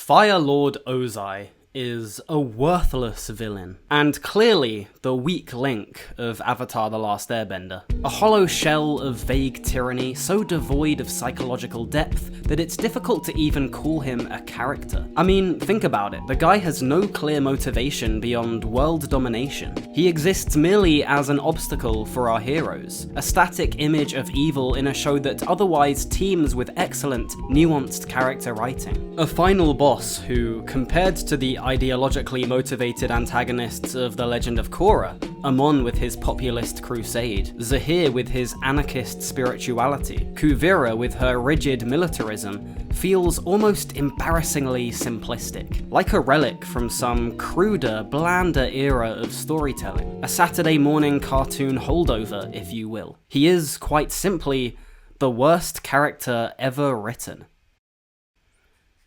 Fire Lord Ozai is a worthless villain, and clearly the weak link of Avatar: The Last Airbender. A hollow shell of vague tyranny, so devoid of psychological depth that it's difficult to even call him a character. I mean, think about it, the guy has no clear motivation beyond world domination. He exists merely as an obstacle for our heroes, a static image of evil in a show that otherwise teems with excellent, nuanced character writing. A final boss who, compared to the ideologically motivated antagonists of The Legend of Korra, Amon with his populist crusade, Zahir with his anarchist spirituality, Kuvira with her rigid militarism, feels almost embarrassingly simplistic, like a relic from some cruder, blander era of storytelling, a Saturday morning cartoon holdover, if you will. He is, quite simply, the worst character ever written.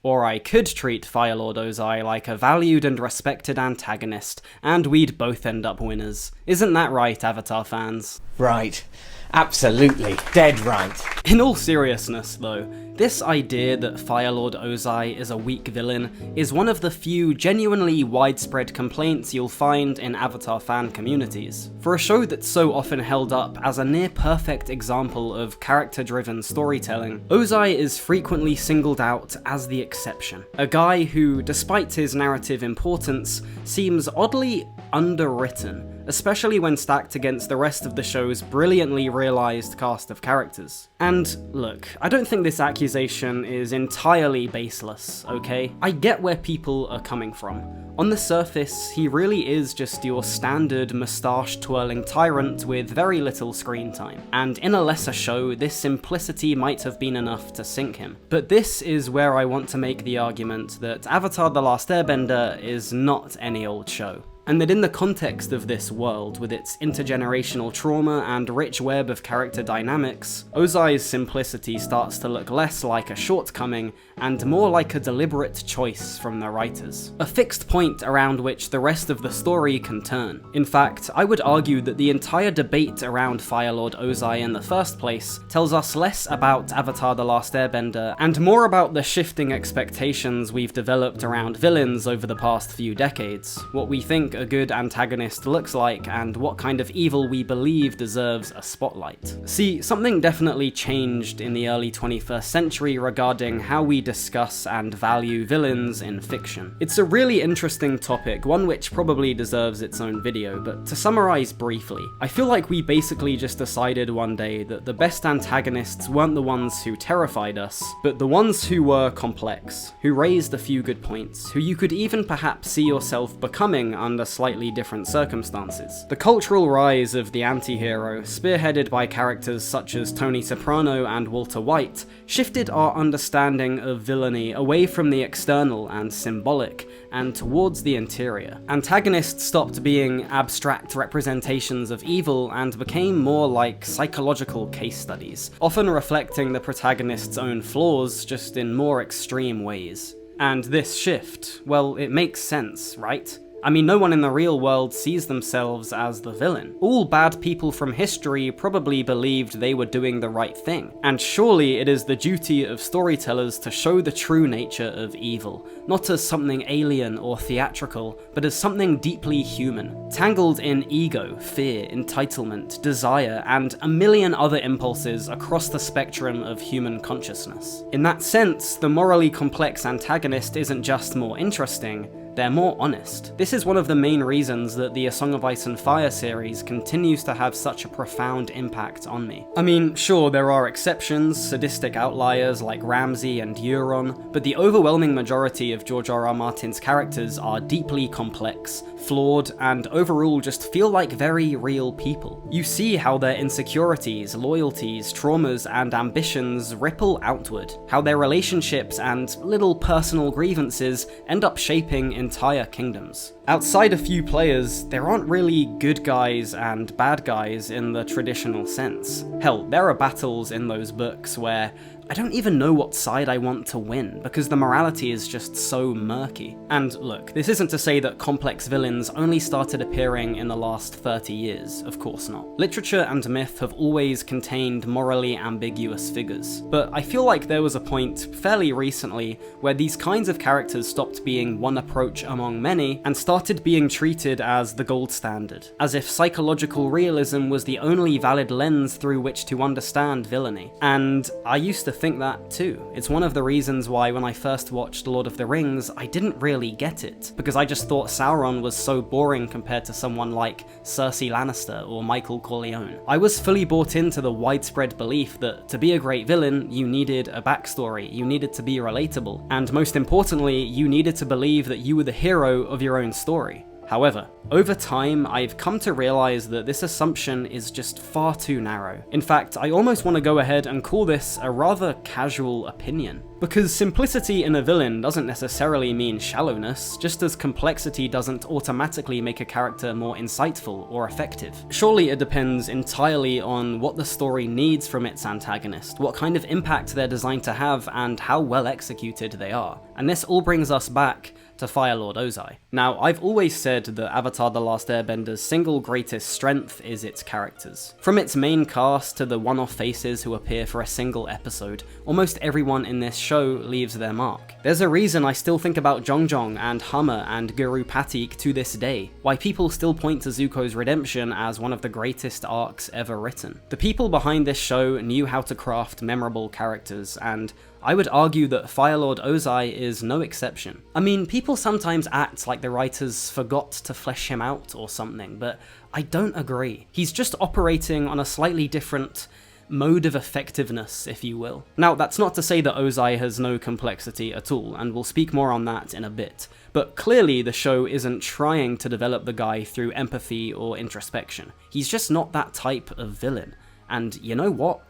Or I could treat Fire Lord Ozai like a valued and respected antagonist, and we'd both end up winners. Isn't that right, Avatar fans? Right. Absolutely. Dead right. In all seriousness, though, this idea that Fire Lord Ozai is a weak villain is one of the few genuinely widespread complaints you'll find in Avatar fan communities. For a show that's so often held up as a near-perfect example of character-driven storytelling, Ozai is frequently singled out as the exception. A guy who, despite his narrative importance, seems oddly underwritten, especially when stacked against the rest of the show's brilliantly realised cast of characters. And look, I don't think this accusation is entirely baseless, okay? I get where people are coming from. On the surface, he really is just your standard moustache-twirling tyrant with very little screen time, and in a lesser show, this simplicity might have been enough to sink him. But this is where I want to make the argument that Avatar: The Last Airbender is not any old show. And that in the context of this world, with its intergenerational trauma and rich web of character dynamics, Ozai's simplicity starts to look less like a shortcoming and more like a deliberate choice from the writers. A fixed point around which the rest of the story can turn. In fact, I would argue that the entire debate around Fire Lord Ozai in the first place tells us less about Avatar: The Last Airbender and more about the shifting expectations we've developed around villains over the past few decades, what we think a good antagonist looks like, and what kind of evil we believe deserves a spotlight. See, something definitely changed in the early 21st century regarding how we discuss and value villains in fiction. It's a really interesting topic, one which probably deserves its own video, but to summarize briefly, I feel like we basically just decided one day that the best antagonists weren't the ones who terrified us, but the ones who were complex, who raised a few good points, who you could even perhaps see yourself becoming under slightly different circumstances. The cultural rise of the anti-hero, spearheaded by characters such as Tony Soprano and Walter White, shifted our understanding of villainy away from the external and symbolic, and towards the interior. Antagonists stopped being abstract representations of evil and became more like psychological case studies, often reflecting the protagonist's own flaws, just in more extreme ways. And this shift, well, it makes sense, right? I mean, no one in the real world sees themselves as the villain. All bad people from history probably believed they were doing the right thing, and surely it is the duty of storytellers to show the true nature of evil, not as something alien or theatrical, but as something deeply human, tangled in ego, fear, entitlement, desire, and a million other impulses across the spectrum of human consciousness. In that sense, the morally complex antagonist isn't just more interesting, they're more honest. This is one of the main reasons that the A Song of Ice and Fire series continues to have such a profound impact on me. I mean, sure, there are exceptions, sadistic outliers like Ramsay and Euron, but the overwhelming majority of George R.R. Martin's characters are deeply complex, flawed, and overall just feel like very real people. You see how their insecurities, loyalties, traumas, and ambitions ripple outward, how their relationships and little personal grievances end up shaping entire kingdoms. Outside a few players, there aren't really good guys and bad guys in the traditional sense. Hell, there are battles in those books where I don't even know what side I want to win, because the morality is just so murky. And look, this isn't to say that complex villains only started appearing in the last 30 years, of course not. Literature and myth have always contained morally ambiguous figures, but I feel like there was a point fairly recently where these kinds of characters stopped being one approach among many and started being treated as the gold standard, as if psychological realism was the only valid lens through which to understand villainy. And I used to think that too. It's one of the reasons why when I first watched Lord of the Rings, I didn't really get it, because I just thought Sauron was so boring compared to someone like Cersei Lannister or Michael Corleone. I was fully bought into the widespread belief that to be a great villain, you needed a backstory, you needed to be relatable, and most importantly, you needed to believe that you were the hero of your own story. However, over time, I've come to realize that this assumption is just far too narrow. In fact, I almost want to go ahead and call this a rather casual opinion. Because simplicity in a villain doesn't necessarily mean shallowness, just as complexity doesn't automatically make a character more insightful or effective. Surely it depends entirely on what the story needs from its antagonist, what kind of impact they're designed to have, and how well executed they are. And this all brings us back to Fire Lord Ozai. Now, I've always said that Avatar: The Last Airbender's single greatest strength is its characters. From its main cast to the one-off faces who appear for a single episode, almost everyone in this show leaves their mark. There's a reason I still think about Jongjong and Hummer and Guru Patik to this day, why people still point to Zuko's redemption as one of the greatest arcs ever written. The people behind this show knew how to craft memorable characters, and I would argue that Fire Lord Ozai is no exception. I mean, people sometimes act like the writers forgot to flesh him out or something, but I don't agree. He's just operating on a slightly different mode of effectiveness, if you will. Now, that's not to say that Ozai has no complexity at all, and we'll speak more on that in a bit, but clearly the show isn't trying to develop the guy through empathy or introspection. He's just not that type of villain. And you know what?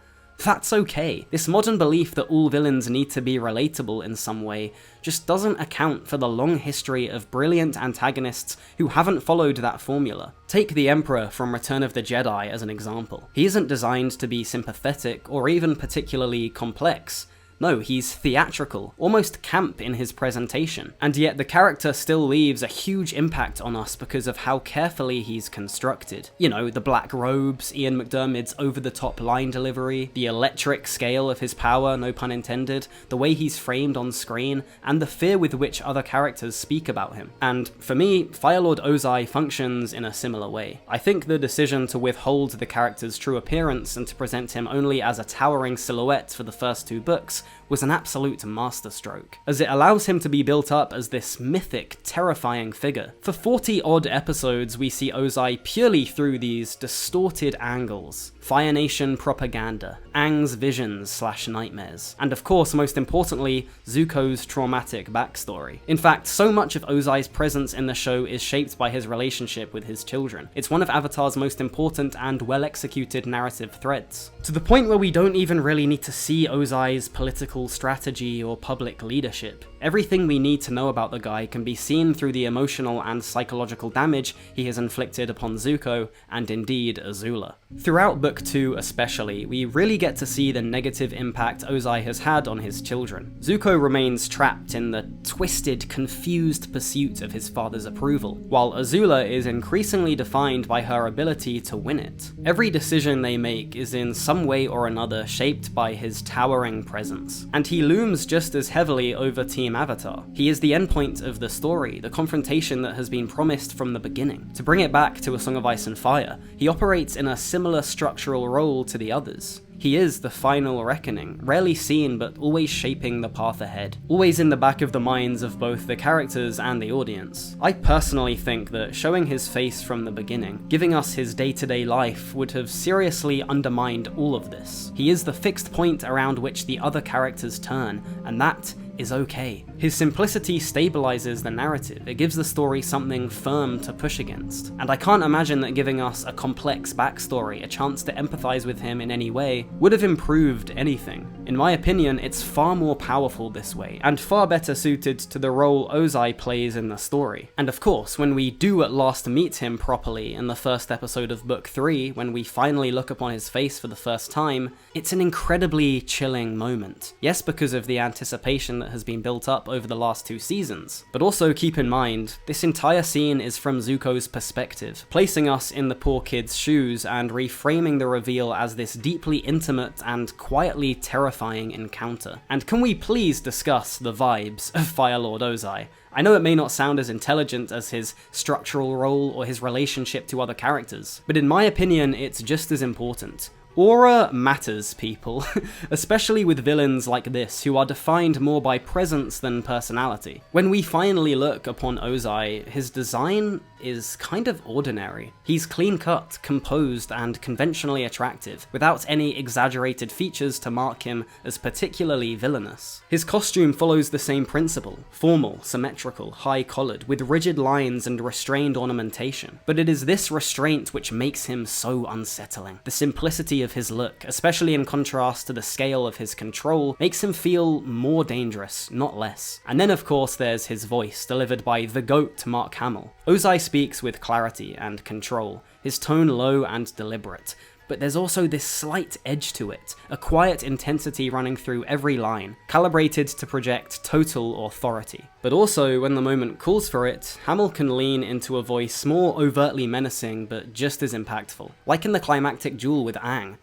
That's okay. This modern belief that all villains need to be relatable in some way just doesn't account for the long history of brilliant antagonists who haven't followed that formula. Take the Emperor from Return of the Jedi as an example. He isn't designed to be sympathetic or even particularly complex. No, he's theatrical, almost camp in his presentation, and yet the character still leaves a huge impact on us because of how carefully he's constructed. You know, the black robes, Ian McDiarmid's over-the-top line delivery, the electric scale of his power, no pun intended, the way he's framed on screen, and the fear with which other characters speak about him. And for me, Fire Lord Ozai functions in a similar way. I think the decision to withhold the character's true appearance and to present him only as a towering silhouette for the first two books was an absolute masterstroke, as it allows him to be built up as this mythic, terrifying figure. For 40-odd episodes, we see Ozai purely through these distorted angles. Fire Nation propaganda, Aang's visions/nightmares, and of course, most importantly, Zuko's traumatic backstory. In fact, so much of Ozai's presence in the show is shaped by his relationship with his children. It's one of Avatar's most important and well-executed narrative threads, to the point where we don't even really need to see Ozai's political strategy or public leadership. Everything we need to know about the guy can be seen through the emotional and psychological damage he has inflicted upon Zuko, and indeed Azula. Throughout Book 2 especially, we really get to see the negative impact Ozai has had on his children. Zuko remains trapped in the twisted, confused pursuit of his father's approval, while Azula is increasingly defined by her ability to win it. Every decision they make is in some way or another shaped by his towering presence, and he looms just as heavily over Team Avatar. He is the endpoint of the story, the confrontation that has been promised from the beginning. To bring it back to A Song of Ice and Fire, he operates in a similar structural role to the others. He is the final reckoning, rarely seen but always shaping the path ahead, always in the back of the minds of both the characters and the audience. I personally think that showing his face from the beginning, giving us his day-to-day life, would have seriously undermined all of this. He is the fixed point around which the other characters turn, and that is okay. His simplicity stabilizes the narrative, it gives the story something firm to push against, and I can't imagine that giving us a complex backstory, a chance to empathize with him in any way, would have improved anything. In my opinion, it's far more powerful this way, and far better suited to the role Ozai plays in the story. And of course, when we do at last meet him properly in the first episode of Book 3, when we finally look upon his face for the first time, it's an incredibly chilling moment. Yes, because of the anticipation that has been built up over the last 2 seasons, but also keep in mind, this entire scene is from Zuko's perspective, placing us in the poor kid's shoes and reframing the reveal as this deeply intimate and quietly terrifying encounter. And can we please discuss the vibes of Fire Lord Ozai? I know it may not sound as intelligent as his structural role or his relationship to other characters, but in my opinion, it's just as important. Aura matters, people, especially with villains like this who are defined more by presence than personality. When we finally look upon Ozai, his design is kind of ordinary. He's clean-cut, composed, and conventionally attractive, without any exaggerated features to mark him as particularly villainous. His costume follows the same principle, formal, symmetrical, high-collared, with rigid lines and restrained ornamentation. But it is this restraint which makes him so unsettling. The simplicity of his look, especially in contrast to the scale of his control, makes him feel more dangerous, not less. And then of course there's his voice, delivered by the GOAT Mark Hamill. Ozai speaks with clarity and control, his tone low and deliberate, but there's also this slight edge to it, a quiet intensity running through every line, calibrated to project total authority. But also, when the moment calls for it, Hamill can lean into a voice more overtly menacing but just as impactful, like in the climactic duel with Aang.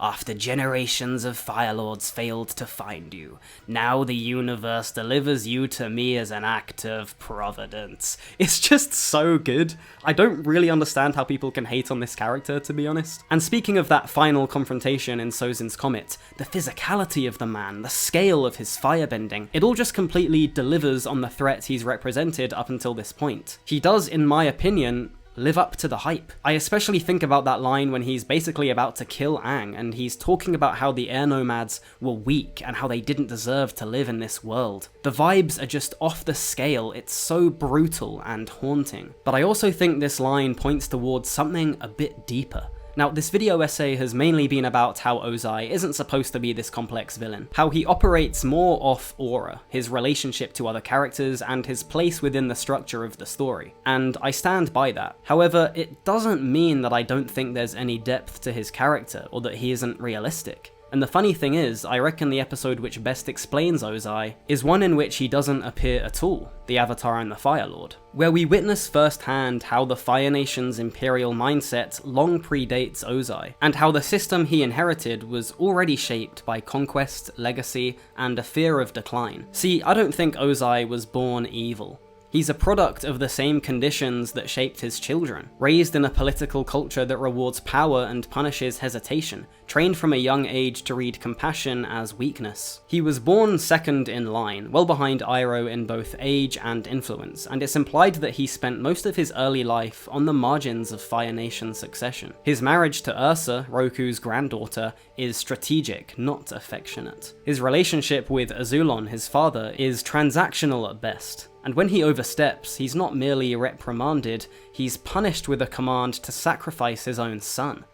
After generations of Fire Lords failed to find you, now the universe delivers you to me as an act of providence. It's just so good. I don't really understand how people can hate on this character, to be honest. And speaking of that final confrontation in Sozin's Comet, the physicality of the man, the scale of his firebending, it all just completely delivers on the threat he's represented up until this point. He does, in my opinion, live up to the hype. I especially think about that line when he's basically about to kill Aang, and he's talking about how the air nomads were weak and how they didn't deserve to live in this world. The vibes are just off the scale, it's so brutal and haunting. But I also think this line points towards something a bit deeper. Now, this video essay has mainly been about how Ozai isn't supposed to be this complex villain, how he operates more off aura, his relationship to other characters, and his place within the structure of the story. And I stand by that. However, it doesn't mean that I don't think there's any depth to his character, or that he isn't realistic. And the funny thing is, I reckon the episode which best explains Ozai is one in which he doesn't appear at all, the Avatar and the Fire Lord, where we witness firsthand how the Fire Nation's imperial mindset long predates Ozai, and how the system he inherited was already shaped by conquest, legacy, and a fear of decline. See, I don't think Ozai was born evil. He's a product of the same conditions that shaped his children, raised in a political culture that rewards power and punishes hesitation, trained from a young age to read compassion as weakness. He was born second in line, well behind Iroh in both age and influence, and it's implied that he spent most of his early life on the margins of Fire Nation succession. His marriage to Ursa, Roku's granddaughter, is strategic, not affectionate. His relationship with Azulon, his father, is transactional at best. And when he oversteps, he's not merely reprimanded, he's punished with a command to sacrifice his own son.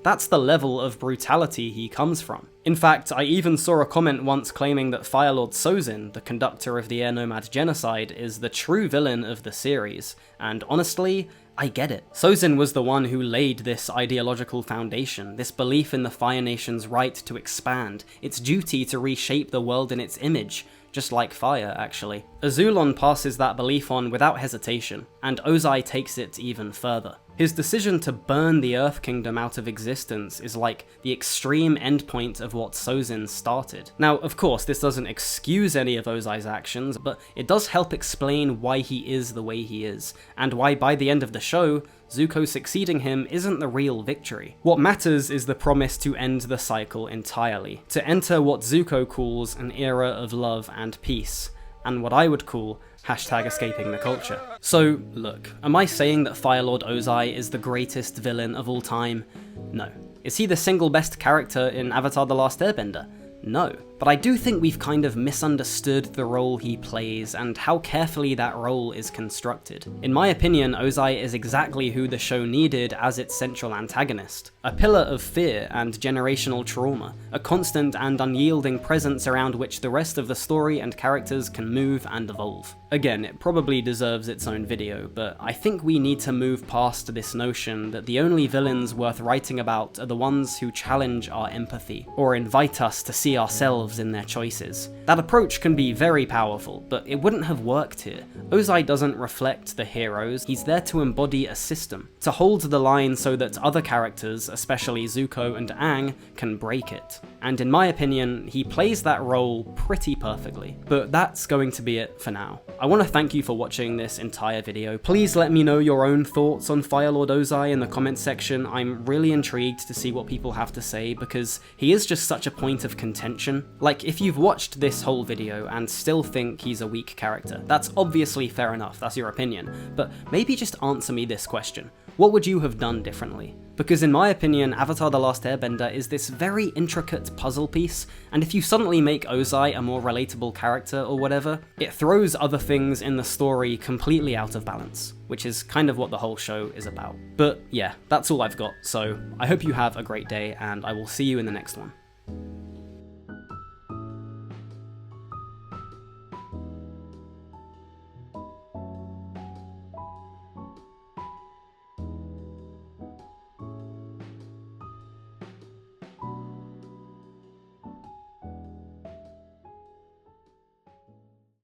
That's the level of brutality he comes from. In fact, I even saw a comment once claiming that Fire Lord Sozin, the conductor of the Air Nomad genocide, is the true villain of the series, and honestly, I get it. Sozin was the one who laid this ideological foundation, this belief in the Fire Nation's right to expand, its duty to reshape the world in its image, just like fire, actually. Azulon passes that belief on without hesitation, and Ozai takes it even further. His decision to burn the Earth Kingdom out of existence is like the extreme endpoint of what Sozin started. Now, of course, this doesn't excuse any of Ozai's actions, but it does help explain why he is the way he is, and why by the end of the show, Zuko succeeding him isn't the real victory. What matters is the promise to end the cycle entirely, to enter what Zuko calls an era of love and peace, and what I would call #escaping the culture. So, look, am I saying that Fire Lord Ozai is the greatest villain of all time? No. Is he the single best character in Avatar: The Last Airbender? No. but I do think we've kind of misunderstood the role he plays and how carefully that role is constructed. In my opinion, Ozai is exactly who the show needed as its central antagonist. A pillar of fear and generational trauma, a constant and unyielding presence around which the rest of the story and characters can move and evolve. Again, it probably deserves its own video, but I think we need to move past this notion that the only villains worth writing about are the ones who challenge our empathy, or invite us to see ourselves in their choices. That approach can be very powerful, but it wouldn't have worked here. Ozai doesn't reflect the heroes, he's there to embody a system, to hold the line so that other characters, especially Zuko and Aang, can break it. And in my opinion, he plays that role pretty perfectly. But that's going to be it for now. I want to thank you for watching this entire video. Please let me know your own thoughts on Fire Lord Ozai in the comments section. I'm really intrigued to see what people have to say because he is just such a point of contention. Like, if you've watched this whole video and still think he's a weak character, that's obviously fair enough, that's your opinion, but maybe just answer me this question. What would you have done differently? Because in my opinion, Avatar: The Last Airbender is this very intricate puzzle piece, and if you suddenly make Ozai a more relatable character or whatever, it throws other things in the story completely out of balance, which is kind of what the whole show is about. But yeah, that's all I've got, so I hope you have a great day, and I will see you in the next one.